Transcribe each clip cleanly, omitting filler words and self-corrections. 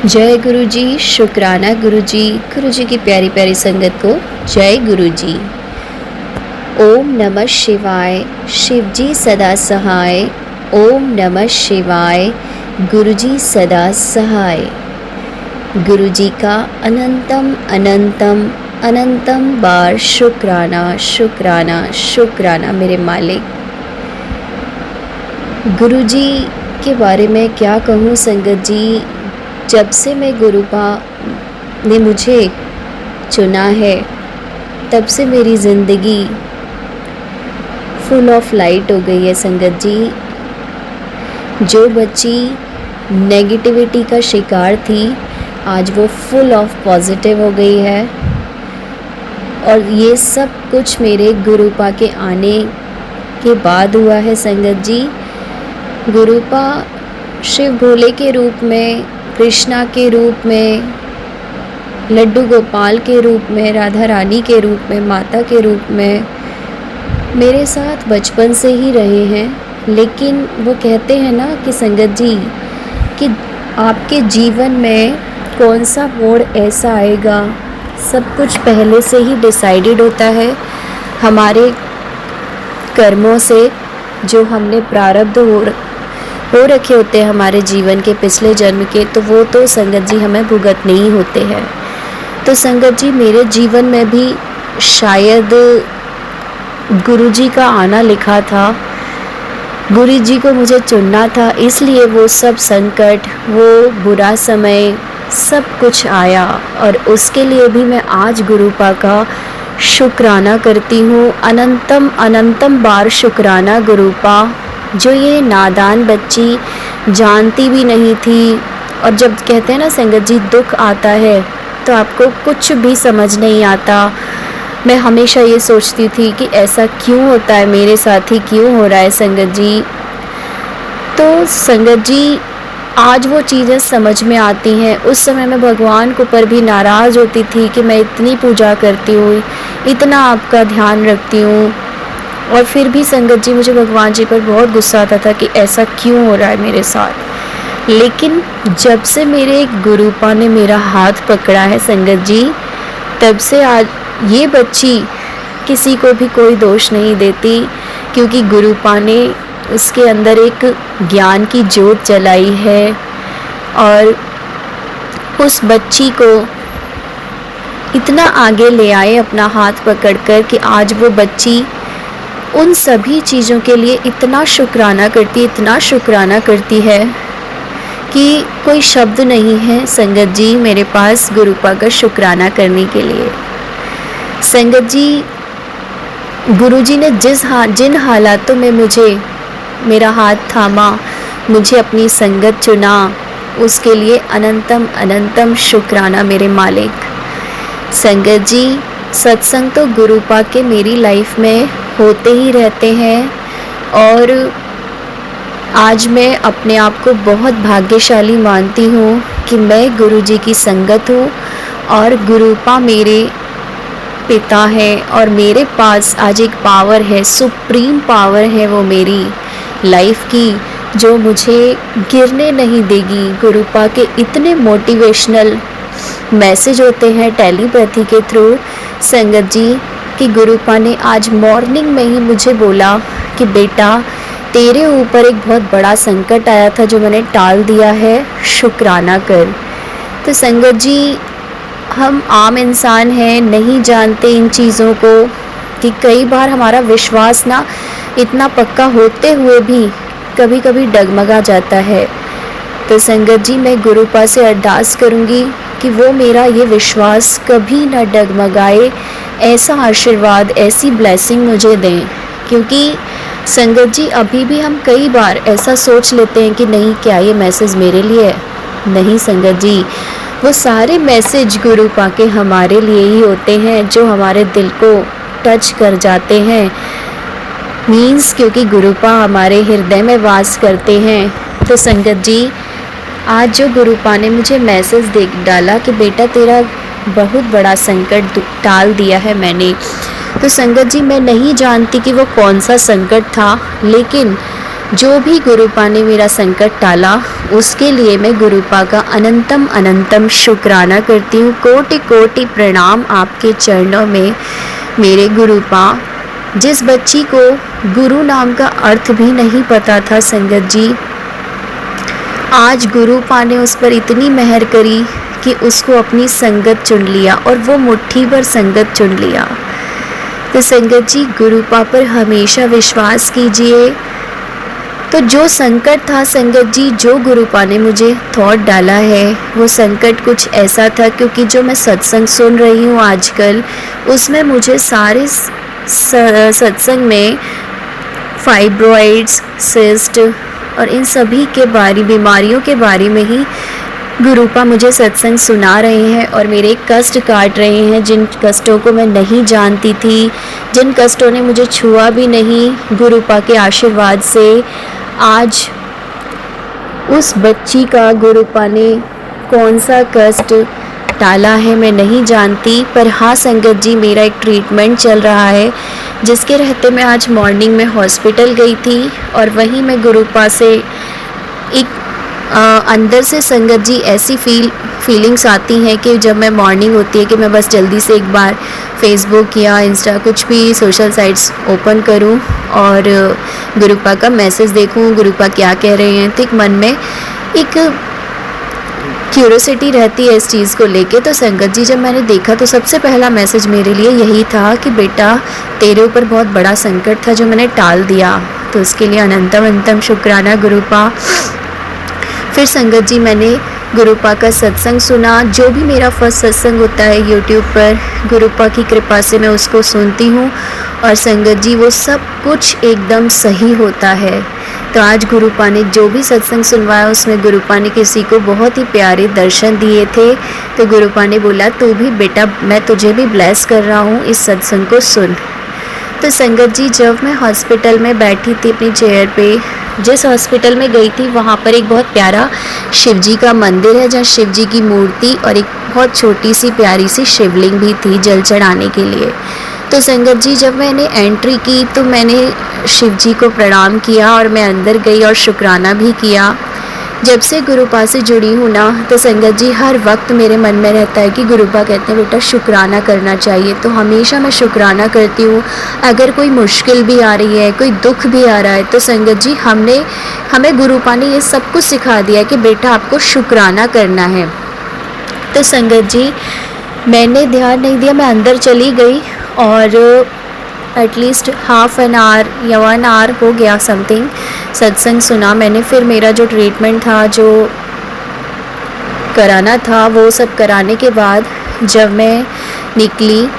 जय गुरु जी, शुक्राना गुरु जी की प्यारी प्यारी संगत को जय गुरु जी। ओम नमः शिवाय, शिव जी सदा सहाय। ओम नमः शिवाय, गुरु जी सदा सहाय। गुरु जी का अनंतम अनंतम अनंतम बार शुक्राना शुक्राना शुक्राना मेरे मालिक। गुरु जी के बारे में क्या कहूँ संगत जी। जब से मैं गुरुपा ने मुझे चुना है तब से मेरी ज़िंदगी फुल ऑफ लाइट हो गई है संगत जी। जो बच्ची नेगेटिविटी का शिकार थी आज वो फुल ऑफ पॉजिटिव हो गई है। और ये सब कुछ मेरे गुरुपा के आने के बाद हुआ है संगत जी। गुरुपा शिव भोले के रूप में, कृष्णा के रूप में, लड्डू गोपाल के रूप में, राधा रानी के रूप में, माता के रूप में मेरे साथ बचपन से ही रहे हैं। लेकिन वो कहते हैं ना कि संगत जी कि आपके जीवन में कौन सा मोड़ ऐसा आएगा, सब कुछ पहले से ही डिसाइडेड होता है हमारे कर्मों से, जो हमने प्रारब्ध हो रखे होते हैं हमारे जीवन के पिछले जन्म के, तो वो तो संगत जी हमें भुगतने ही होते हैं। तो संगत जी मेरे जीवन में भी शायद गुरु जी का आना लिखा था, गुरु जी को मुझे चुनना था, इसलिए वो सब संकट, वो बुरा समय सब कुछ आया। और उसके लिए भी मैं आज गुरुपा का शुक्राना करती हूँ। अनंतम अनंतम बार शुक्राना गुरुपा, जो ये नादान बच्ची जानती भी नहीं थी। और जब कहते हैं ना संगत जी दुख आता है तो आपको कुछ भी समझ नहीं आता। मैं हमेशा ये सोचती थी कि ऐसा क्यों होता है मेरे साथ, ही क्यों हो रहा है संगत जी। तो संगत जी आज वो चीज़ें समझ में आती हैं। उस समय मैं भगवान के ऊपर भी नाराज़ होती थी कि मैं इतनी पूजा करती हूँ, इतना आपका ध्यान रखती हूँ, और फिर भी संगत जी मुझे भगवान जी पर बहुत गुस्सा आता था कि ऐसा क्यों हो रहा है मेरे साथ। लेकिन जब से मेरे गुरुपा ने मेरा हाथ पकड़ा है संगत जी, तब से आज ये बच्ची किसी को भी कोई दोष नहीं देती, क्योंकि गुरुपा ने उसके अंदर एक ज्ञान की ज्योत जलाई है। और उस बच्ची को इतना आगे ले आए अपना हाथ पकड़कर कि आज वो बच्ची उन सभी चीज़ों के लिए इतना शुक्राना करती है कि कोई शब्द नहीं है संगत जी मेरे पास गुरुपा का शुक्राना करने के लिए। संगत जी गुरु जी ने जिन हालातों में मेरा हाथ थामा, मुझे अपनी संगत चुना, उसके लिए अनंतम अनंतम शुक्राना मेरे मालिक। संगत जी सत्संग तो गुरुपा के मेरी लाइफ में होते ही रहते हैं, और आज मैं अपने आप को बहुत भाग्यशाली मानती हूँ कि मैं गुरु जी की संगत हूँ और गुरुपा मेरे पिता है। और मेरे पास आज एक पावर है, सुप्रीम पावर है वो मेरी लाइफ की, जो मुझे गिरने नहीं देगी। गुरुपा के इतने मोटिवेशनल मैसेज होते हैं टेलीपैथी के थ्रू संगत जी, कि गुरुपा ने आज मॉर्निंग में ही मुझे बोला कि बेटा तेरे ऊपर एक बहुत बड़ा संकट आया था जो मैंने टाल दिया है, शुक्राना कर। तो संगत जी हम आम इंसान हैं, नहीं जानते इन चीज़ों को, कि कई बार हमारा विश्वास ना इतना पक्का होते हुए भी कभी कभी डगमगा जाता है। तो संगत जी मैं गुरुपा से अरदास करूँगी कि वो मेरा ये विश्वास कभी ना डगमगाए, ऐसा आशीर्वाद, ऐसी ब्लेसिंग मुझे दें। क्योंकि संगत जी अभी भी हम कई बार ऐसा सोच लेते हैं कि नहीं, क्या ये मैसेज मेरे लिए है? नहीं संगत जी, वो सारे मैसेज गुरुपा के हमारे लिए ही होते हैं, जो हमारे दिल को टच कर जाते हैं। मीन्स क्योंकि गुरुपा हमारे हृदय में वास करते हैं। तो संगत जी आज जो गुरुपा ने मुझे मैसेज दे डाला कि बेटा तेरा बहुत बड़ा संकट टाल दिया है मैंने, तो संगत जी मैं नहीं जानती कि वो कौन सा संकट था, लेकिन जो भी गुरुपा ने मेरा संकट टाला उसके लिए मैं गुरुपा का अनंतम अनंतम शुक्राना करती हूँ। कोटि कोटि प्रणाम आपके चरणों में मेरे गुरुपा। जिस बच्ची को गुरु नाम का अर्थ भी नहीं पता था संगत जी, आज गुरुपा ने उस पर इतनी मेहर करी कि उसको अपनी संगत चुन लिया और वो मुट्ठी भर संगत चुन लिया। तो संगत जी गुरुपा पर हमेशा विश्वास कीजिए। तो जो संकट था संगत जी, जो गुरुपा ने मुझे थॉट डाला है, वो संकट कुछ ऐसा था क्योंकि जो मैं सत्संग सुन रही हूँ आजकल उसमें मुझे सारे सत्संग में फाइब्रॉइड्स, सिस्ट और इन सभी के बीमारियों के बारे में ही गुरुपा मुझे सत्संग सुना रहे हैं और मेरे कष्ट काट रहे हैं, जिन कष्टों को मैं नहीं जानती थी, जिन कष्टों ने मुझे छुआ भी नहीं। गुरुपा के आशीर्वाद से आज उस बच्ची का गुरुपा ने कौन सा कष्ट टाला है मैं नहीं जानती, पर हाँ संगत जी मेरा एक ट्रीटमेंट चल रहा है जिसके रहते मैं आज मॉर्निंग में हॉस्पिटल गई थी और वहीं मैं गुरुपा से एक अंदर से संगत जी ऐसी फीलिंग्स आती हैं कि जब मैं मॉर्निंग होती है कि मैं बस जल्दी से एक बार फेसबुक या इंस्टा कुछ भी सोशल साइट्स ओपन करूं और गुरुपा का मैसेज देखूं, गुरुपा क्या कह रहे हैं। तो एक मन में एक क्यूरियोसिटी रहती है इस चीज़ को लेके। तो संगत जी जब मैंने देखा तो सबसे पहला मैसेज मेरे लिए यही था कि बेटा तेरे ऊपर बहुत बड़ा संकट था जो मैंने टाल दिया, तो उसके लिए अनंतम अनंतम शुक्राना गुरुपा। फिर संगत जी मैंने गुरुपा का सत्संग सुना। जो भी मेरा फर्स्ट सत्संग होता है यूट्यूब पर, गुरुपा की कृपा से मैं उसको सुनती हूँ और संगत जी वो सब कुछ एकदम सही होता है। तो आज गुरुपा ने जो भी सत्संग सुनवाया उसमें गुरुपा ने किसी को बहुत ही प्यारे दर्शन दिए थे। तो गुरुपा ने बोला तू भी बेटा, मैं तुझे भी ब्लेस कर रहा हूँ, इस सत्संग को सुन। तो संगत जी जब मैं हॉस्पिटल में बैठी थी अपनी चेयर पे, जिस हॉस्पिटल में गई थी वहाँ पर एक बहुत प्यारा शिव जी का मंदिर है जहाँ शिव जी की मूर्ति और एक बहुत छोटी सी प्यारी सी शिवलिंग भी थी जल चढ़ाने के लिए। तो संगत जी जब मैंने एंट्री की तो मैंने शिव जी को प्रणाम किया और मैं अंदर गई और शुक्राना भी किया। जब से गुरुपा से जुड़ी हूँ ना, तो संगत जी हर वक्त मेरे मन में रहता है कि गुरुपा कहते हैं बेटा शुक्राना करना चाहिए। तो हमेशा मैं शुक्राना करती हूँ। अगर कोई मुश्किल भी आ रही है, कोई दुख भी आ रहा है, तो संगत जी हमें गुरुपा ने ये सब कुछ सिखा दिया कि बेटा आपको शुक्राना करना है। तो संगत जी मैंने ध्यान नहीं दिया, मैं अंदर चली गई और एटलीस्ट हाफ एन आवर या 1 आवर हो गया समथिंग सत्संग सुना मैंने। फिर मेरा जो ट्रीटमेंट था, जो कराना था, वो सब कराने के बाद जब मैं निकली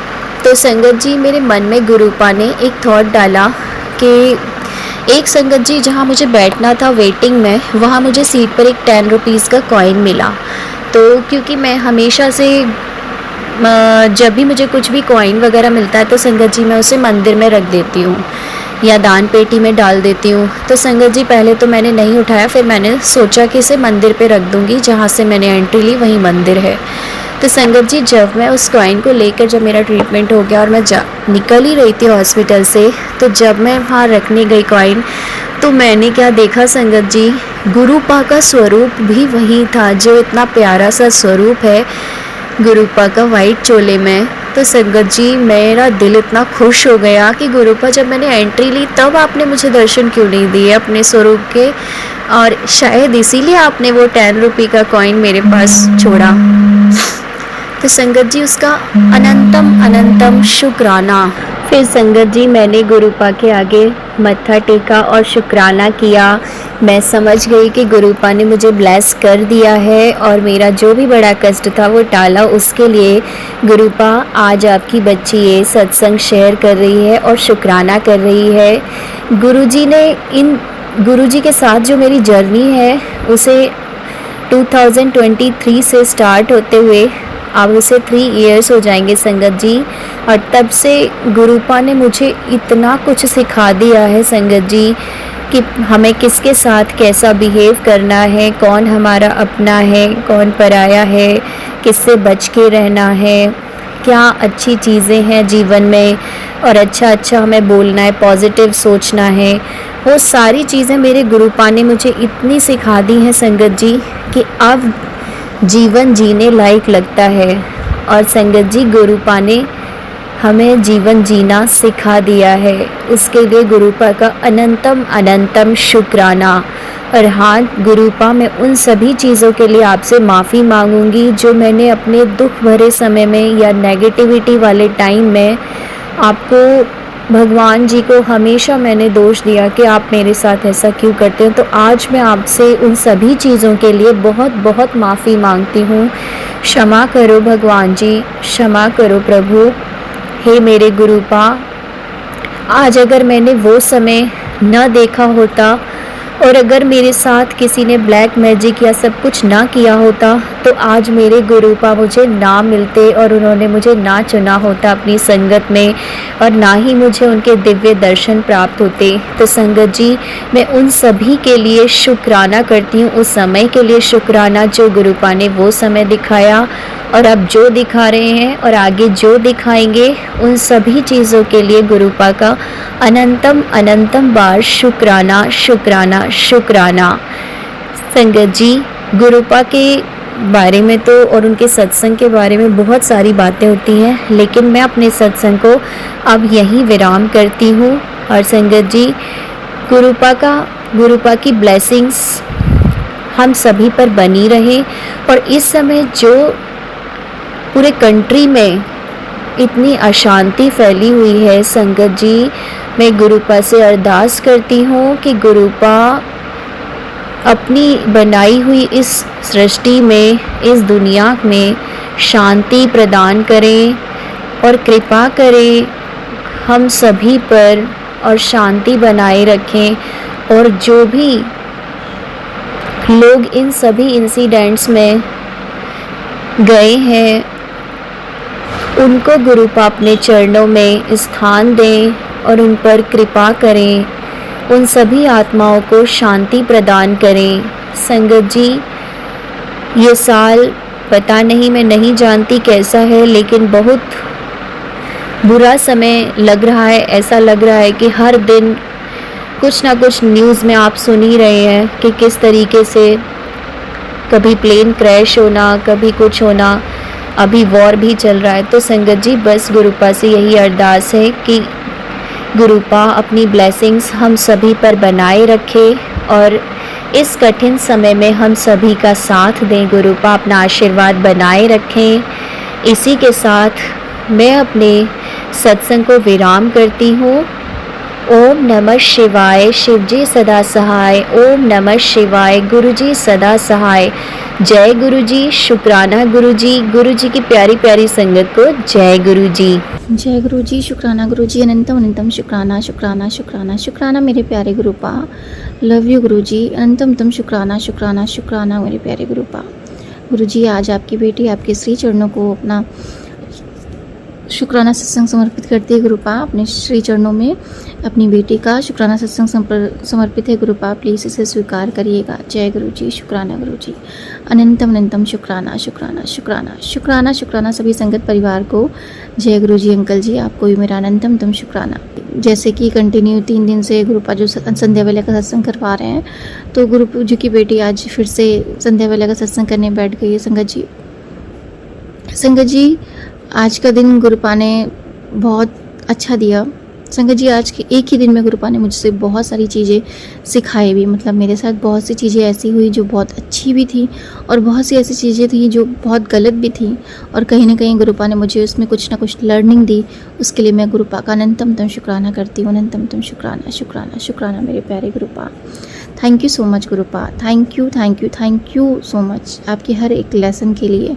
तो संगत जी मेरे मन में गुरुपा ने एक थॉट डाला कि एक संगत जी जहाँ मुझे बैठना था वेटिंग में, वहाँ मुझे सीट पर एक 10 रुपीज़ का कॉइन मिला। तो क्योंकि मैं हमेशा से जब भी मुझे कुछ भी कॉइन वगैरह मिलता है तो संगत जी मैं उसे मंदिर में रख देती हूँ या दान पेटी में डाल देती हूँ। तो संगत जी पहले तो मैंने नहीं उठाया, फिर मैंने सोचा कि इसे मंदिर पे रख दूँगी, जहाँ से मैंने एंट्री ली वहीं मंदिर है। तो संगत जी जब मैं उस कॉइन को लेकर जब मेरा ट्रीटमेंट हो गया और मैं निकल ही रही थी हॉस्पिटल से, तो जब मैं वहाँ रखने गई कॉइन तो मैंने क्या देखा संगत जी, गुरुपा का स्वरूप भी वही था, जो इतना प्यारा सा स्वरूप है गुरुपा का वाइट चोले में। तो संगत जी मेरा दिल इतना खुश हो गया कि गुरुपा जब मैंने एंट्री ली तब आपने मुझे दर्शन क्यों नहीं दिए अपने स्वरूप के, और शायद इसीलिए आपने वो 10 रुपये का कॉइन मेरे पास छोड़ा। तो संगत जी उसका अनंतम अनंतम शुक्राना। फिर संगत जी मैंने गुरुपा के आगे मत्था टेका और शुक्राना किया। मैं समझ गई कि गुरुपा ने मुझे ब्लेस कर दिया है और मेरा जो भी बड़ा कष्ट था वो टाला। उसके लिए गुरुपा आज आपकी बच्ची ये सत्संग शेयर कर रही है और शुक्राना कर रही है। गुरुजी के साथ जो मेरी जर्नी है उसे 2023 से स्टार्ट होते हुए अब उसे 3 इयर्स हो जाएंगे संगत जी, और तब से गुरुपा ने मुझे इतना कुछ सिखा दिया है संगत जी कि हमें किसके साथ कैसा बिहेव करना है, कौन हमारा अपना है, कौन पराया है, किससे बच के रहना है, क्या अच्छी चीज़ें हैं जीवन में और अच्छा हमें बोलना है, पॉजिटिव सोचना है, वो सारी चीज़ें मेरे गुरुपा ने मुझे इतनी सिखा दी हैं संगत जी कि अब जीवन जीने लायक लगता है। और संगत जी, गुरुपा ने हमें जीवन जीना सिखा दिया है, उसके लिए गुरुपा का अनंतम शुक्राना। और हाँ गुरुपा, मैं उन सभी चीज़ों के लिए आपसे माफ़ी मांगूंगी जो मैंने अपने दुख भरे समय में या नेगेटिविटी वाले टाइम में आपको, भगवान जी को हमेशा मैंने दोष दिया कि आप मेरे साथ ऐसा क्यों करते हो। तो आज मैं आपसे उन सभी चीज़ों के लिए बहुत माफ़ी मांगती हूँ। क्षमा करो भगवान जी, क्षमा करो प्रभु। हे मेरे गुरुपा, आज अगर मैंने वो समय न देखा होता और अगर मेरे साथ किसी ने ब्लैक मैजिक या सब कुछ ना किया होता तो आज मेरे गुरुपा मुझे ना मिलते और उन्होंने मुझे ना चुना होता अपनी संगत में, और ना ही मुझे उनके दिव्य दर्शन प्राप्त होते। तो संगत जी, मैं उन सभी के लिए शुक्राना करती हूँ, उस समय के लिए शुक्राना जो गुरुपा ने वो समय दिखाया और अब जो दिखा रहे हैं और आगे जो दिखाएंगे, उन सभी चीज़ों के लिए गुरुपा का अनंतम बार शुक्राना। संगत जी, गुरुपा के बारे में तो और उनके सत्संग के बारे में बहुत सारी बातें होती हैं, लेकिन मैं अपने सत्संग को अब यहीं विराम करती हूँ। और संगत जी, गुरुपा की ब्लेसिंग्स हम सभी पर बनी रहे। और इस समय जो पूरे कंट्री में इतनी अशांति फैली हुई है संगत जी, मैं गुरुपा से अरदास करती हूँ कि गुरुपा अपनी बनाई हुई इस सृष्टि में, इस दुनिया में शांति प्रदान करें और कृपा करें हम सभी पर और शांति बनाए रखें। और जो भी लोग इन सभी इंसिडेंट्स में गए हैं उनको गुरुपा अपने चरणों में स्थान दें और उन पर कृपा करें, उन सभी आत्माओं को शांति प्रदान करें। संगत जी, ये साल पता नहीं, मैं नहीं जानती कैसा है, लेकिन बहुत बुरा समय लग रहा है। ऐसा लग रहा है कि हर दिन कुछ ना कुछ न्यूज़ में आप सुन ही रहे हैं कि किस तरीके से कभी प्लेन क्रैश होना, कभी कुछ होना, अभी वॉर भी चल रहा है। तो संगत जी, बस गुरुपा से यही अरदास है कि गुरुपा अपनी ब्लेसिंग्स हम सभी पर बनाए रखे और इस कठिन समय में हम सभी का साथ दें। गुरुपा अपना आशीर्वाद बनाए रखें। इसी के साथ मैं अपने सत्संग को विराम करती हूँ। ओम नमः शिवाय, शिवजी सदा सहाय। ओम नमः शिवाय, गुरुजी सदा सहाय। जय गुरुजी, शुक्राना गुरुजी। गुरुजी की प्यारी प्यारी संगत को जय गुरुजी। जय गुरुजी, शुक्राना गुरुजी, अनंतम शुक्राना मेरे प्यारे गुरुपा। लव यू गुरुजी, अनंतम शुक्राना मेरे प्यारे गुरुपा। गुरुजी, आज आपकी बेटी आपके श्री चरणों को अपना शुक्राना सत्संग समर्पित करती है गुरुपा। अपने श्री चरणों में अपनी बेटी का शुक्राना सत्संग समर्पित है गुरुपा, प्लीज़ इसे स्वीकार करिएगा। जय गुरुजी, शुक्राना गुरुजी, अनंतम शुक्राना सभी संगत परिवार को। जय गुरुजी अंकल जी, आपको भी मेरा अनंतम शुक्राना। जैसे कि कंटिन्यू 3 दिन से गुरुपा जो संध्या वेला का सत्संग करवा रहे हैं, तो गुरु जी की बेटी आज फिर से संध्या वेला का सत्संग करने बैठ गई है। संगत जी, आज का दिन गुरुपा ने बहुत अच्छा दिया। संगत जी, आज के एक ही दिन में गुरुपा ने मुझसे बहुत सारी चीज़ें सिखाई भी। मतलब मेरे साथ बहुत सी चीज़ें ऐसी हुई जो बहुत अच्छी भी थी और बहुत सी ऐसी चीज़ें थी जो बहुत गलत भी थी, और कहीं ना कहीं गुरुपा ने मुझे उसमें कुछ ना कुछ लर्निंग दी। उसके लिए मैं गुरुपा का अनंतम शुक्राना करती हूँ। अनंतम शुक्राना मेरे प्यारे गुरुपा। थैंक यू सो मच गुरुपा, थैंक यू सो मच आपकी हर एक लेसन के लिए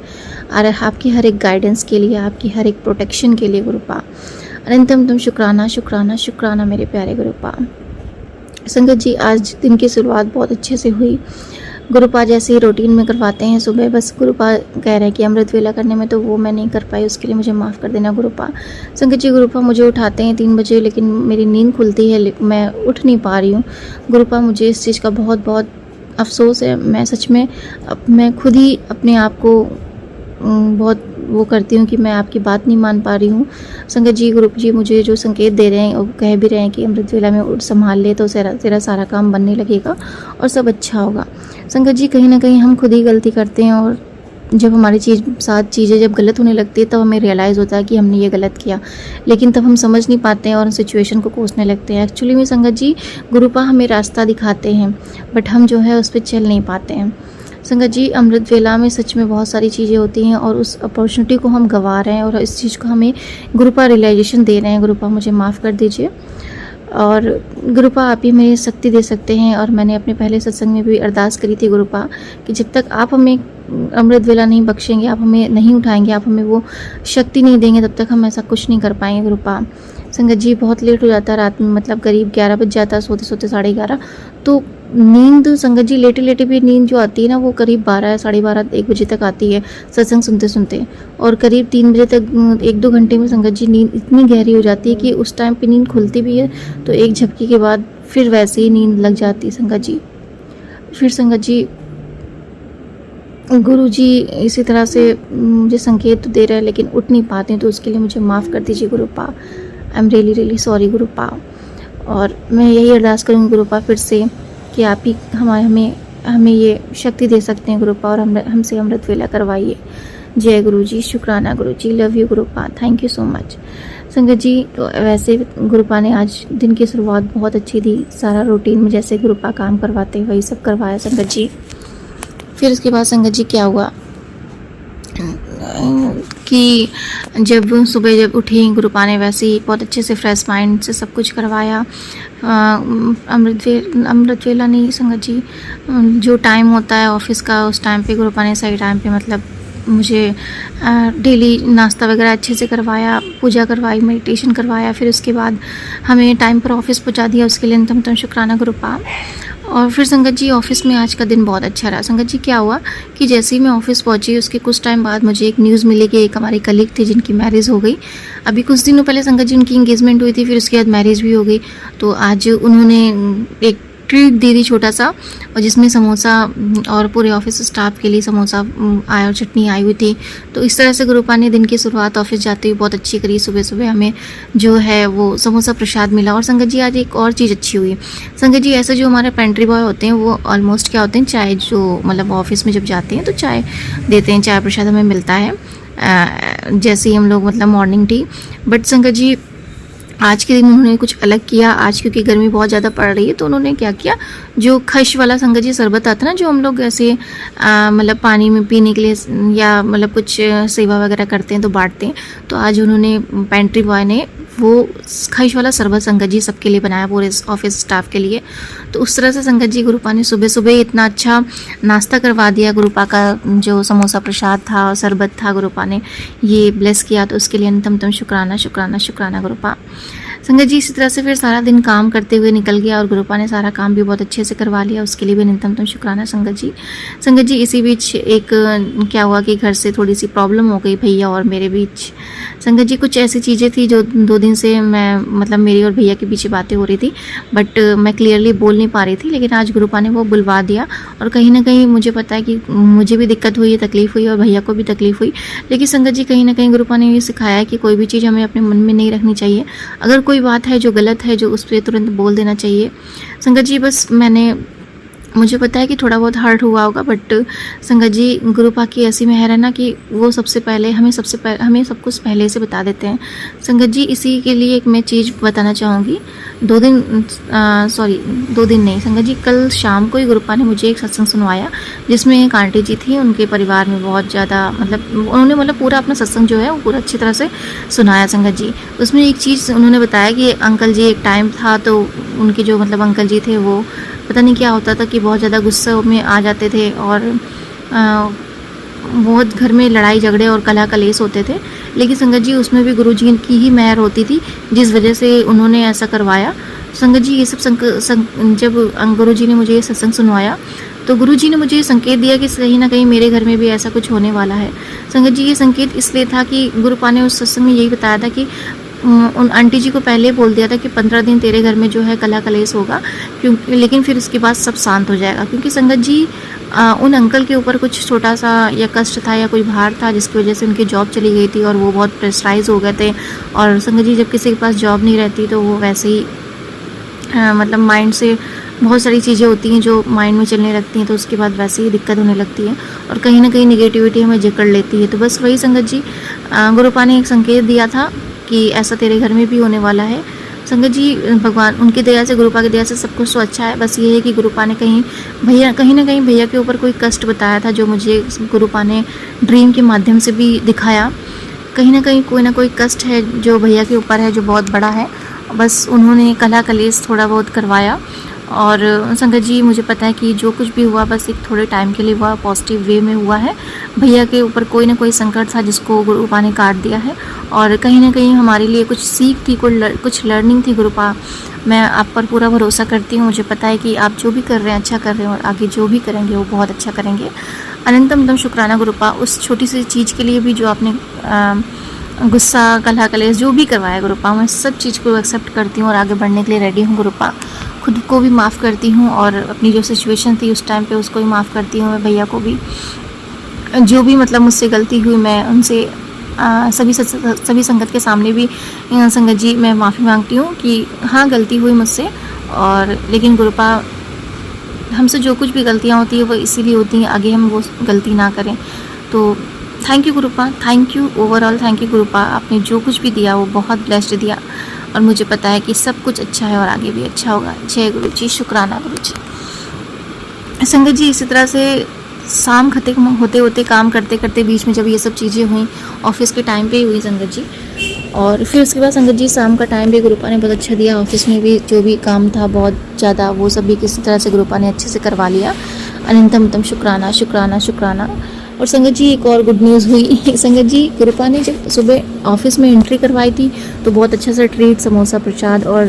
और आपकी हर एक गाइडेंस के लिए, आपकी हर एक प्रोटेक्शन के लिए गुरुपा। अनंतम शुक्राना मेरे प्यारे गुरुपा। संगत जी, आज दिन की शुरुआत बहुत अच्छे से हुई। गुरुपा जैसे ही रूटीन में करवाते हैं सुबह, बस गुरुपा कह रहे हैं कि अमृत वेला करने में, तो वो मैं नहीं कर पाई, उसके लिए मुझे माफ़ कर देना गुरुपा। संगत जी, गुरुपा मुझे उठाते हैं 3 बजे, लेकिन मेरी नींद खुलती है, मैं उठ नहीं पा रही हूँ। गुरुपा, मुझे इस चीज़ का बहुत अफसोस है। मैं सच में मैं खुद ही अपने आप को बहुत वो करती हूँ कि मैं आपकी बात नहीं मान पा रही हूँ। संगत जी, गुरु जी मुझे जो संकेत दे रहे हैं और कह भी रहे हैं कि अमृत वेला में संभाल ले तो तेरा सारा काम बनने लगेगा और सब अच्छा होगा। संगत जी, कहीं ना कहीं हम खुद ही गलती करते हैं और जब हमारी साथ चीज़ें जब गलत होने लगती है तब हमें रियलाइज़ होता है कि हमने ये गलत किया, लेकिन तब हम समझ नहीं पाते हैं और सिचुएशन को कोसने लगते हैं। एक्चुअली में संगत जी, गुरुपा हमें रास्ता दिखाते हैं बट हम जो है उस पर चल नहीं पाते हैं। संगत जी, अमृत वेला में सच में बहुत सारी चीज़ें होती हैं और उस अपॉर्चुनिटी को हम गंवा रहे हैं और इस चीज़ को हमें गुरुपा रियलाइजेशन दे रहे हैं। गुरुपा मुझे माफ़ कर दीजिए और गुरुपा आप ही मेरी शक्ति दे सकते हैं। और मैंने अपने पहले सत्संग में भी अरदास करी थी गुरुपा कि जब तक आप हमें अमृत वेला नहीं बख्शेंगे, आप हमें नहीं उठाएंगे, आप हमें वो शक्ति नहीं देंगे, तब तक हम ऐसा कुछ नहीं कर पाएंगे गुरुपा। संगत जी, बहुत लेट हो जाता है रात में, मतलब करीब 11 बज जाता है, सोते सोते 11:30। तो नींद संगत जी, लेटे लेटे भी नींद जो आती है ना वो करीब 12, 12:30, 1 बजे तक आती है सत्संग सुनते सुनते, और करीब 3 बजे तक 1-2 घंटे में संगत जी नींद इतनी गहरी हो जाती है कि उस टाइम पे नींद खुलती भी है तो एक झपकी के बाद फिर वैसे ही नींद लग जाती है संगत जी। फिर संगत जी, गुरु जी इसी तरह से मुझे संकेत तो दे रहे हैं लेकिन उठ नहीं पाते हैं, तो उसके लिए मुझे माफ़ कर दीजिए गुरुपा। I am really sorry गुरुपा। और मैं यही अरदास करूँगी गुरुपा फिर से कि आप ही हमें ये शक्ति दे सकते हैं गुरुपा और हमसे अमृत वेला करवाइए। जय गुरु जी, शुक्राना गुरु जी, लव यू गुरुपा, थैंक यू सो मच। संगत जी, तो वैसे गुरुपा ने आज दिन की शुरुआत बहुत अच्छी थी, सारा रूटीन में जैसे गुरुपा काम करवाते वही सब करवाया संगत जी। फिर उसके बाद संगत जी क्या हुआ कि जब सुबह उठी गुरुपा ने वैसे ही बहुत अच्छे से फ्रेश माइंड से सब कुछ करवाया। अमृत वेला नहीं संगत जी, जो टाइम होता है ऑफिस का उस टाइम पे गुरुपा ने सही टाइम पे मतलब मुझे डेली नाश्ता वगैरह अच्छे से करवाया, पूजा करवाई, मेडिटेशन करवाया, फिर उसके बाद हमें टाइम पर ऑफिस पहुंचा दिया, उसके लिए अंतम शुक्राना गुरुपा। और फिर संगत जी, ऑफिस में आज का दिन बहुत अच्छा रहा। संगत जी, क्या हुआ कि जैसे ही मैं ऑफिस पहुंची उसके कुछ टाइम बाद मुझे एक न्यूज़ मिली कि एक हमारे कलीग थे जिनकी मैरिज हो गई। अभी कुछ दिनों पहले संगत जी उनकी इंगेजमेंट हुई थी, फिर उसके बाद मैरिज भी हो गई। तो आज उन्होंने एक ट्रीट दी थी छोटा सा, और जिसमें समोसा और पूरे ऑफिस स्टाफ के लिए समोसा आया और चटनी आई हुई थी। तो इस तरह से गुरुपा ने दिन की शुरुआत ऑफिस जाते हुए बहुत अच्छी करी। सुबह सुबह हमें जो है वो समोसा प्रसाद मिला। और संगत जी, आज एक और चीज़ अच्छी हुई संगत जी, ऐसे जो हमारे पेंट्री बॉय होते हैं वो ऑलमोस्ट क्या होते हैं, चाय जो मतलब ऑफिस में जब जाते हैं तो चाय देते हैं, चाय प्रसाद हमें मिलता है जैसे ही हम लोग मतलब मॉर्निंग टी। बट संगत जी, आज के दिन उन्होंने कुछ अलग किया। आज क्योंकि गर्मी बहुत ज़्यादा पड़ रही है तो उन्होंने क्या किया, जो खश वाला संगत जी शरबत आता है ना, जो हम लोग ऐसे मतलब पानी में पीने के लिए या मतलब कुछ सेवा वगैरह करते हैं तो बांटते हैं, तो आज उन्होंने पेंट्री बॉय ने वो खश वाला शरबत संगत जी सबके लिए बनाया, पूरे ऑफिस स्टाफ के लिए। तो उस तरह से संगत जी गुरुपा ने सुबह सुबह इतना अच्छा नाश्ता करवा दिया। गुरुपा का जो समोसा प्रसाद था और शरबत था गुरुपा ने ये ब्लेस किया, तो उसके लिए अंतम शुक्राना शुक्राना शुक्राना गुरुपा। संगत जी, इसी तरह से फिर सारा दिन काम करते हुए निकल गया और गुरुपा ने सारा काम भी बहुत अच्छे से करवा लिया, उसके लिए भी नितम शुक्राना संगत जी। संगत जी, इसी बीच एक क्या हुआ कि घर से थोड़ी सी प्रॉब्लम हो गई भैया और मेरे बीच। संगत जी, कुछ ऐसी चीज़ें थी जो 2 दिन से मैं मतलब मेरी और भैया के पीछे बातें हो रही थी, बट मैं क्लियरली बोल नहीं पा रही थी, लेकिन आज गुरुपा ने वो बुलवा दिया। और कहीं ना कहीं मुझे पता है कि मुझे भी दिक्कत हुई है, तकलीफ़ हुई और भैया को भी तकलीफ़ हुई, लेकिन संगत जी कहीं ना कहीं गुरुपा ने ये सिखाया है कि कोई भी चीज़ हमें अपने मन में नहीं रखनी चाहिए। अगर कोई बात है जो गलत है जो उस पर तुरंत बोल देना चाहिए। संगत जी, बस मुझे पता है कि थोड़ा बहुत हर्ट हुआ होगा, बट संगत जी गुरुपा की ऐसी मेहर है ना कि वो सबसे पहले हमें सब कुछ पहले से बता देते हैं। संगत जी, इसी के लिए एक मैं चीज़ बताना चाहूँगी। 2 दिन नहीं संगत जी, कल शाम को ही गुरुपा ने मुझे एक सत्संग सुनवाया जिसमें एक आंटी जी थी, उनके परिवार में बहुत ज़्यादा मतलब उन्होंने पूरा अपना सत्संग जो है वो पूरा अच्छी तरह से सुनाया संगत जी। उसमें एक चीज़ उन्होंने बताया कि अंकल जी, एक टाइम था तो उनके जो मतलब अंकल जी थे वो पता नहीं क्या होता था कि बहुत ज़्यादा गुस्से में आ जाते थे और बहुत घर में लड़ाई झगड़े और कलह कलेश होते थे, लेकिन संगत जी उसमें भी गुरु जी की ही मेहर होती थी जिस वजह से उन्होंने ऐसा करवाया। संगत जी, ये सब जब गुरु जी ने मुझे ये सत्संग सुनवाया तो गुरु जी ने मुझे ये संकेत दिया कि कहीं ना कहीं मेरे घर में भी ऐसा कुछ होने वाला है। संगत जी, ये संकेत इसलिए था कि गुरुपा ने उस सत्संग में यही बताया था कि उन आंटी जी को पहले बोल दिया था कि 15 दिन तेरे घर में जो है कलह कलेश होगा, क्योंकि लेकिन फिर उसके बाद सब शांत हो जाएगा, क्योंकि संगत जी उन अंकल के ऊपर कुछ छोटा सा या कष्ट था या कोई भार था जिसकी वजह से उनकी जॉब चली गई थी और वो बहुत प्रेशराइज हो गए थे। और संगत जी जब किसी के पास जॉब नहीं रहती तो वो वैसे ही मतलब माइंड से बहुत सारी चीज़ें होती हैं जो माइंड में चलने लगती हैं, तो उसके बाद वैसे ही दिक्कत होने लगती है और कहीं ना कहीं निगेटिविटी हमें जकड़ लेती है। तो बस वही संगत जी गुरुपा ने एक संकेत दिया था कि ऐसा तेरे घर में भी होने वाला है। संगत जी भगवान उनकी दया से, गुरुपा की दया से सब कुछ तो अच्छा है। बस ये है कि गुरुपा ने कहीं ना कहीं भैया के ऊपर कोई कष्ट बताया था, जो मुझे गुरुपा ने ड्रीम के माध्यम से भी दिखाया। कहीं ना कहीं कोई ना कोई कष्ट है जो भैया के ऊपर है, जो बहुत बड़ा है। बस उन्होंने कला कलेश थोड़ा बहुत करवाया। और संगत जी मुझे पता है कि जो कुछ भी हुआ बस एक थोड़े टाइम के लिए हुआ, पॉजिटिव वे में हुआ है। भैया के ऊपर कोई ना कोई संकट था जिसको गुरुपा ने काट दिया है, और कहीं ना कहीं हमारे लिए कुछ सीख थी, कुछ लर्निंग थी गुरुपा। मैं आप पर पूरा भरोसा करती हूँ। मुझे पता है कि आप जो भी कर रहे हैं अच्छा कर रहे हैं, और आगे जो भी करेंगे वो बहुत अच्छा करेंगे। अनंतम शुक्राना गुरुपा, उस छोटी सी चीज़ के लिए भी जो आपने गुस्सा, कलह कलेश जो भी करवाया गुरुपा, मैं सब चीज़ को एक्सेप्ट करती हूँ और आगे बढ़ने के लिए रेडी हूँ गुरुपा। खुद को भी माफ़ करती हूँ और अपनी जो सिचुएशन थी उस टाइम पे उसको भी माफ़ करती हूँ। मैं भैया को भी, जो भी मतलब मुझसे गलती हुई मैं उनसे सभी संगत के सामने भी संगत जी मैं माफ़ी मांगती हूँ कि हाँ गलती हुई मुझसे। और लेकिन गुरुपा हमसे जो कुछ भी गलतियाँ होती है वो इसीलिए होती हैं, आगे हम वो गलती ना करें। तो थैंक यू गुरुपा, thank you overall, thank you गुरुपा। आपने जो कुछ भी दिया वो बहुत ब्लेस्ड दिया, और मुझे पता है कि सब कुछ अच्छा है और आगे भी अच्छा होगा। जय गुरु जी, शुक्राना गुरु जी। संगत जी इसी तरह से शाम खत्म होते होते, काम करते करते बीच में जब ये सब चीज़ें हुई, ऑफिस के टाइम पे ही हुई संगत जी। और फिर उसके बाद संगत जी शाम का टाइम भी गुरुपा ने बहुत अच्छा दिया। ऑफिस में भी जो भी काम था बहुत ज़्यादा, वो सब भी किसी तरह से गुरुपा ने अच्छे से करवा लिया। अनंतम शुक्राना शुक्राना शुक्राना। और संगत जी एक और गुड न्यूज़ हुई। संगत जी गुरुपा ने जब सुबह ऑफिस में एंट्री करवाई थी तो बहुत अच्छा सा ट्रीट, समोसा प्रसाद और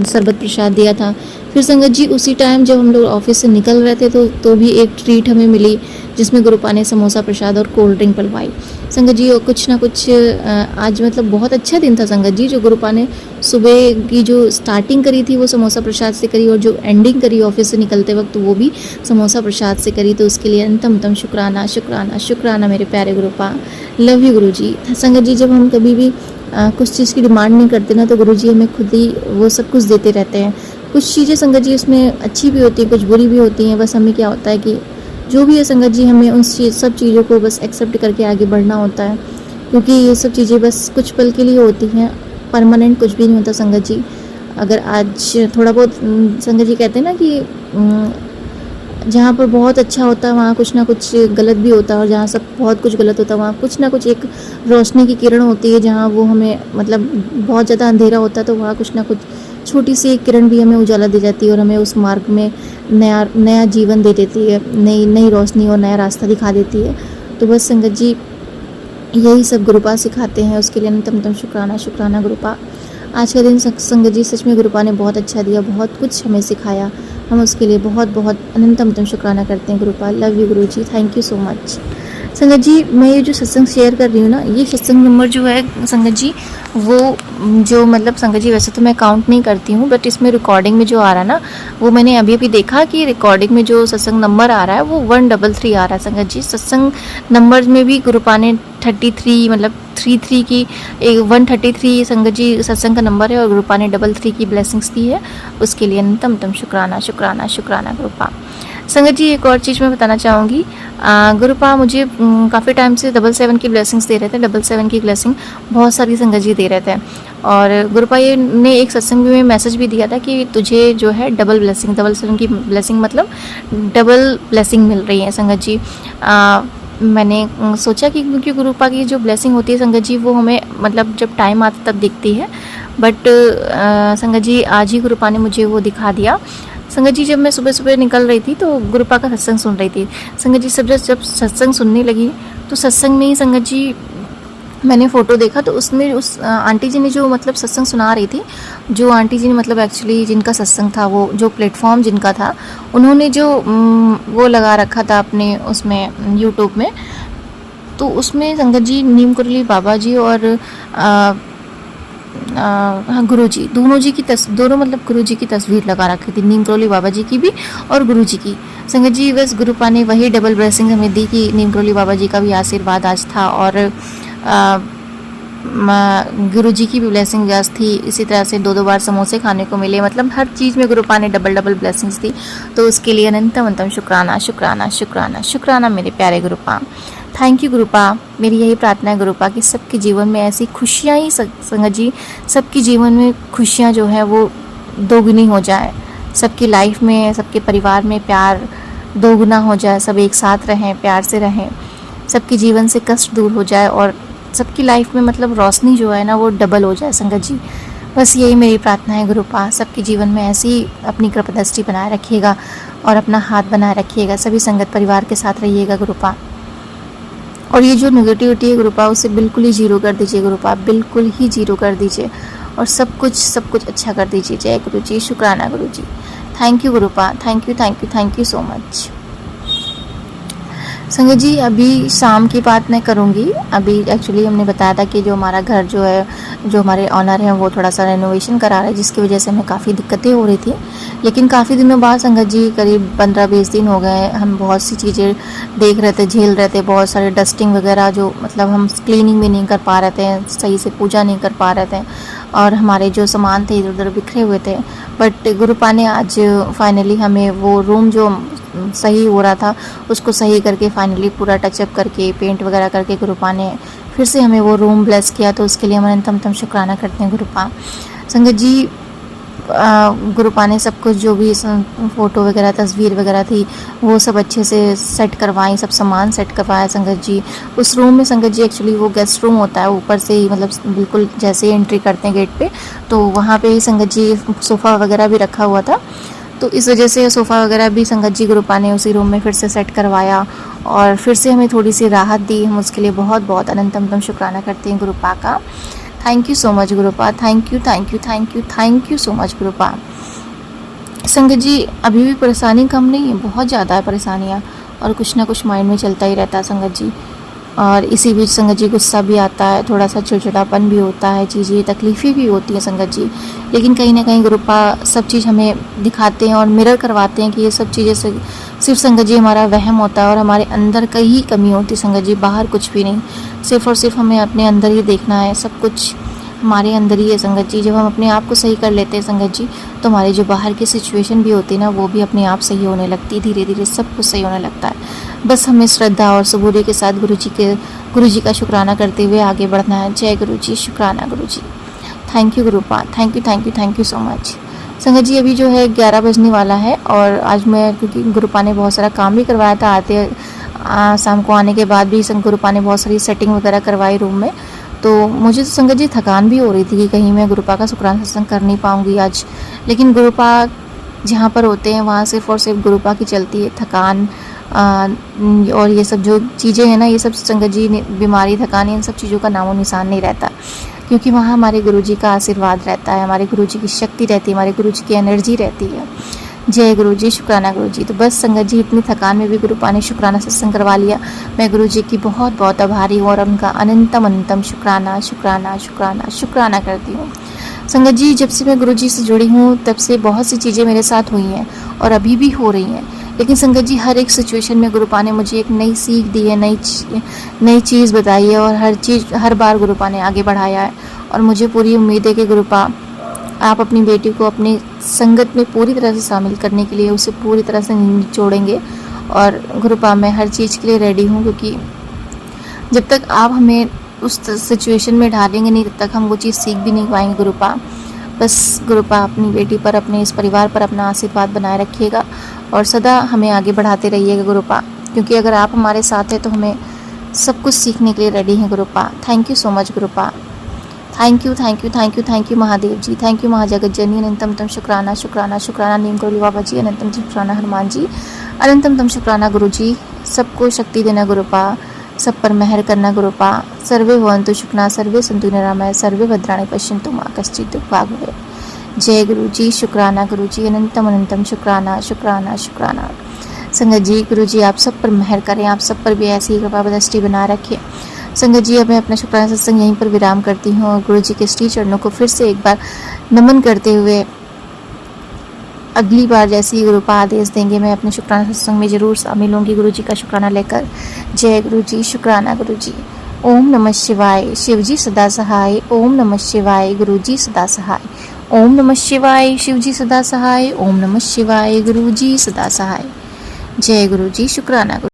शरबत प्रसाद दिया था। फिर संगत जी उसी टाइम जब हम लोग ऑफिस से निकल रहे थे तो भी एक ट्रीट हमें मिली, जिसमें गुरुपा ने समोसा प्रसाद और कोल्ड ड्रिंक पिलवाई। संगत जी और कुछ ना कुछ आज मतलब बहुत अच्छा दिन था संगत जी। जो गुरुपा ने सुबह की जो स्टार्टिंग करी थी वो समोसा प्रसाद से करी, और जो एंडिंग करी ऑफिस से निकलते वक्त वो भी समोसा प्रसाद से करी। तो उसके लिए अनंतम शुक्राना शुक्राना शुक्राना मेरे प्यारे गुरुपा। लव यू गुरु जी। संगत जी जब हम कभी भी कुछ चीज़ की डिमांड नहीं करते ना, तो गुरु जी हमें खुद ही वो सब कुछ देते रहते हैं। कुछ चीज़ें संगत जी उसमें अच्छी भी होती हैं, कुछ बुरी भी होती हैं। बस हमें क्या होता है कि जो भी है संगत जी, हमें उन सब चीज़ों को बस एक्सेप्ट करके आगे बढ़ना होता है, क्योंकि ये सब चीज़ें बस कुछ पल के लिए होती हैं, परमानेंट कुछ भी नहीं होता संगत जी। अगर आज थोड़ा बहुत संगत जी कहते हैं ना कि जहाँ पर बहुत अच्छा होता है वहाँ कुछ ना कुछ गलत भी होता है, और जहाँ सब बहुत कुछ गलत होता है वहाँ कुछ ना कुछ एक रोशनी की किरण होती है। जहाँ वो हमें मतलब बहुत ज़्यादा अंधेरा होता है तो वहाँ कुछ ना कुछ छोटी सी एक किरण भी हमें उजाला दे जाती है, और हमें उस मार्ग में नया जीवन दे देती है, नई रोशनी और नया रास्ता दिखा देती है। तो बस संगत जी यही सब गुरुपा सिखाते हैं, उसके लिए अनंतम शुक्राना शुक्राना गुरुपा। आज का दिन संगत जी सच में गुरुपा ने बहुत अच्छा दिया, बहुत कुछ हमें सिखाया। हम उसके लिए बहुत बहुत अनंतम शुक्राना करते हैं गुरुपा। लव यू गुरु जी, थैंक यू सो मच। संगत जी मैं ये जो सत्संग शेयर कर रही हूँ ना, ये सत्संग नंबर जो है संगत जी, वो जो मतलब संगत जी वैसे तो मैं काउंट नहीं करती हूँ, बट इसमें रिकॉर्डिंग में जो आ रहा है ना, वो मैंने अभी देखा कि रिकॉर्डिंग में जो सत्संग नंबर आ रहा है वो 133 आ रहा है संगत जी। सत्संग नंबर में भी गुरुपा ने 33 मतलब 33 की 133 संगत जी सत्संग का नंबर है, और गुरुपा ने 33 की ब्लेसिंग्स दी है। उसके लिए अनंतम शुक्राना शुक्राना शुक्राना गुरुपा। संगत जी एक और चीज़ मैं बताना चाहूँगी, गुरुपा मुझे काफ़ी टाइम से 77 की ब्लेसिंग्स दे रहे थे। 77 की ब्लेसिंग बहुत सारी संगत जी दे रहे थे, और गुरुपा ये ने एक सत्संग में मैसेज भी दिया था कि तुझे जो है डबल ब्लेसिंग, 77 की ब्लेसिंग मतलब डबल ब्लेसिंग मिल रही है संगत जी। मैंने सोचा कि क्योंकि गुरुपा की जो ब्लेसिंग होती है संगत जी वो हमें मतलब जब टाइम आता तब दिखती है, बट संगत जी आज ही गुरुपा ने मुझे वो दिखा दिया। संगत जी जब मैं सुबह सुबह निकल रही थी तो गुरुपा का सत्संग सुन रही थी संगत जी। जब सत्संग सुनने लगी तो सत्संग में ही संगत जी मैंने फ़ोटो देखा, तो उसमें उस आंटी जी ने जो मतलब सत्संग सुना रही थी, जो आंटी जी ने मतलब एक्चुअली जिनका सत्संग था, वो जो प्लेटफॉर्म जिनका था, उन्होंने जो वो लगा रखा था अपने उसमें यूट्यूब में, तो उसमें संगत जी नीम कुरली बाबा जी और हाँ गुरु जी, दोनों मतलब गुरु जी की तस्वीर लगा रखी थी, नीम करोली बाबा जी की भी और गुरु जी की। संगत जी बस गुरुपा ने वही डबल ब्लेसिंग हमें दी कि नीम करोली बाबा जी का भी आशीर्वाद आज था और गुरु जी की भी ब्लेसिंग आज थी। इसी तरह से 2-2 बार समोसे खाने को मिले, मतलब हर चीज़ में गुरुपा ने डबल डबल ब्लेसिंग्स दी। तो उसके लिए अनंतम अनंतम शुक्राना शुक्राना शुक्राना शुक्राना मेरे प्यारे गुरुपा। Thank you गुरुपा। मेरी यही प्रार्थना है गुरुपा कि सबके जीवन में ऐसी खुशियाँ ही संगत जी, सबके जीवन में खुशियाँ जो है वो दोगुनी हो जाए, सबकी लाइफ में, सबके परिवार में प्यार दोगुना हो जाए, सब एक साथ रहें, प्यार से रहें, सबके जीवन से कष्ट दूर हो जाए और सबकी लाइफ में मतलब रोशनी जो है ना वो डबल हो जाए संगत जी। बस यही मेरी प्रार्थना है गुरुपा। सबके जीवन में ऐसी अपनी कृपा दृष्टि बनाए रखिएगा और अपना हाथ बनाए रखिएगा, सभी संगत परिवार के साथ रहिएगा गुरुपा। और ये जो नेगेटिविटी है गुरुपा उसे बिल्कुल ही जीरो कर दीजिए गुरुपा, बिल्कुल ही जीरो कर दीजिए और सब कुछ अच्छा कर दीजिए। जय गुरु जी, शुक्राना गुरु जी। थैंक यू गुरुपा, थैंक यू सो मच। संगत जी अभी शाम की बात मैं करूँगी। अभी एक्चुअली हमने बताया था कि जो हमारा घर जो है, जो हमारे ऑनर हैं वो थोड़ा सा रेनोवेशन करा रहे हैं, जिसकी वजह से हमें काफ़ी दिक्कतें हो रही थी। लेकिन काफ़ी दिनों बाद संगत जी, करीब 15-20 दिन हो गए, हम बहुत सी चीज़ें देख रहे थे, झेल रहे थे, बहुत सारे डस्टिंग वगैरह जो मतलब हम क्लीनिंग भी नहीं कर पा रहे थे, सही से पूजा नहीं कर पा रहे थे और हमारे जो सामान थे इधर उधर बिखरे हुए थे। बट गुरुपा ने आज फाइनली हमें वो रूम जो सही हो रहा था उसको सही करके फाइनली पूरा टचअप करके पेंट वगैरह करके गुरुपा ने फिर से हमें वो रूम ब्लेस किया। तो उसके लिए हम अनंतम शुक्राना करते हैं गुरुपा। संगत जी गुरुपा ने सब कुछ जो भी फ़ोटो वगैरह तस्वीर वगैरह थी वो सब अच्छे से सेट करवाई, सब सामान सेट करवाया संगत जी। उस रूम में संगत जी एक्चुअली वो गेस्ट रूम होता है, ऊपर से ही मतलब बिल्कुल जैसे ही एंट्री करते हैं गेट पे, तो वहाँ पे ही संगत जी सोफ़ा वगैरह भी रखा हुआ था। तो इस वजह से सोफ़ा वगैरह भी संगत जी गुरुपा ने उसी रूम में फिर से सेट करवाया और फिर से हमें थोड़ी सी राहत दी। हम उसके लिए बहुत बहुत अनंतम शुक्राना करते हैं गुरुपा का। थैंक यू सो मच गुरुपा, थैंक यू सो मच गुरुपा। संगत जी अभी भी परेशानी कम नहीं है, बहुत ज़्यादा है परेशानियाँ और कुछ ना कुछ माइंड में चलता ही रहता है संगत जी। और इसी बीच संगत जी गुस्सा भी आता है, थोड़ा सा चिड़चिड़ापन भी होता है, चीज़ें तकलीफ़ें भी होती हैं संगत जी। लेकिन कहीं ना कहीं गुरुपा सब चीज़ हमें दिखाते हैं और मिरर करवाते हैं कि ये सब चीज़ें सिर्फ संगत जी हमारा वहम होता है और हमारे अंदर का ही कमी होती है संगत जी, बाहर कुछ भी नहीं। सिर्फ़ और सिर्फ हमें अपने अंदर ही देखना है, सब कुछ हमारे अंदर ही है संगत जी। जब हम अपने आप को सही कर लेते हैं संगत जी तो हमारी जो बाहर की सिचुएशन भी होती है ना वो भी अपने आप सही होने लगती है, धीरे धीरे सब कुछ सही होने लगता है। बस हमें श्रद्धा और सबूरी के साथ गुरु जी का शुक्राना करते हुए आगे बढ़ना है। जय गुरु जी, शुक्राना गुरु जी। थैंक यू गुरुपा, थैंक यू सो मच। संगत जी अभी जो है 11 बजने वाला है और आज मैं, क्योंकि गुरुपा ने बहुत सारा काम भी करवाया था, शाम को आने के बाद भी गुरुपा ने बहुत सारी सेटिंग वगैरह करवाई रूम में, तो मुझे तो संगत जी थकान भी हो रही थी कि कहीं मैं गुरुपा का शुक्राना सत्संग कर नहीं पाऊँगी आज। लेकिन गुरुपा जहाँ पर होते हैं वहाँ सिर्फ और सिर्फ गुरुपा की चलती है। थकान और ये सब जो चीज़ें हैं ना, ये सब संगत जी बीमारी, थकान, इन सब चीज़ों का नामो निशान नहीं रहता, क्योंकि वहाँ हमारे गुरुजी का आशीर्वाद रहता है, हमारे गुरुजी की शक्ति रहती है, हमारे गुरुजी की एनर्जी रहती है। जय गुरु जी, शुक्राना गुरु जी। तो बस संगत जी इतनी थकान में भी गुरुपा ने शुक्राना सत्संग करवा लिया। मैं गुरु जी की बहुत बहुत आभारी हूँ और उनका अनंतम शुक्राना शुक्राना शुक्राना शुक्राना करती हूँ। संगत जी जब से मैं गुरु जी से जुड़ी हूँ तब से बहुत सी चीज़ें मेरे साथ हुई हैं और अभी भी हो रही हैं, लेकिन संगत जी हर एक सिचुएशन में गुरुपा ने मुझे एक नई सीख दी है, नई चीज़ बताई है और हर बार गुरुपा ने आगे बढ़ाया है। और मुझे पूरी उम्मीद है कि गुरुपा आप अपनी बेटी को अपनी संगत में पूरी तरह से शामिल करने के लिए उसे पूरी तरह से निचोड़ेंगे। और गुरुपा मैं हर चीज़ के लिए रेडी हूँ, क्योंकि जब तक आप हमें उस सिचुएशन में डालेंगे नहीं तब तक हम वो चीज़ सीख भी नहीं पाएंगे गुरुपा। बस गुरुपा अपनी बेटी पर, अपने इस परिवार पर अपना आशीर्वाद बनाए रखिएगा और सदा हमें आगे बढ़ाते रहिएगा गुरुपा, क्योंकि अगर आप हमारे साथ हैं तो हमें सब कुछ सीखने के लिए रेडी हैं गुरुपा। थैंक यू सो मच गुरुपा। Thank you Mahadev ji, thank you महाजगत जननी। अनंतम शुक्राना शुक्राना शुक्राना नीम करोली बाबा जी, अनंतम शुक्राना हनुमान जी, अनंतम शुक्राना गुरु जी। सबको शक्ति देना गुरुपा, सब पर मेहर करना गुरुपा। सर्वे भवन्तु सुखिनः, सर्वे सन्तु निरामया, सर्वे भद्राणि पश्यन्तु मा कश्चित् दुःखभाग् भवेत्। जय गुरु जी, शुक्राना गुरु जी, अनंतम शुक्राना शुक्राना शुक्राना। संगत जी गुरु जी आप सब पर मेहर करें, आप सब पर भी ऐसी कृपा दृष्टि बना रखें। संगत जी, अब मैं अपना शुक्राना सत्संग यहीं पर विराम करती हूँ और गुरु जी के श्री चरणों को फिर से एक बार नमन करते हुए अगली बार जैसे ही गुरु पा आदेश देंगे मैं अपने शुक्राना सत्संग में ज़रूर शामिल होंगी गुरु जी का शुक्राना लेकर। जय गुरु जी, शुक्राना गुरु जी। ओम नमः शिवाय, शिव जी सदा सहाय। ओम नमः शिवाय, गुरु जी सदा सहाय। ओम नमः शिवाय, शिव जी सदा सहाय। ओम नमः शिवाय, गुरु जी सदा सहाय। जय गुरु जी, शुक्राना गुरु।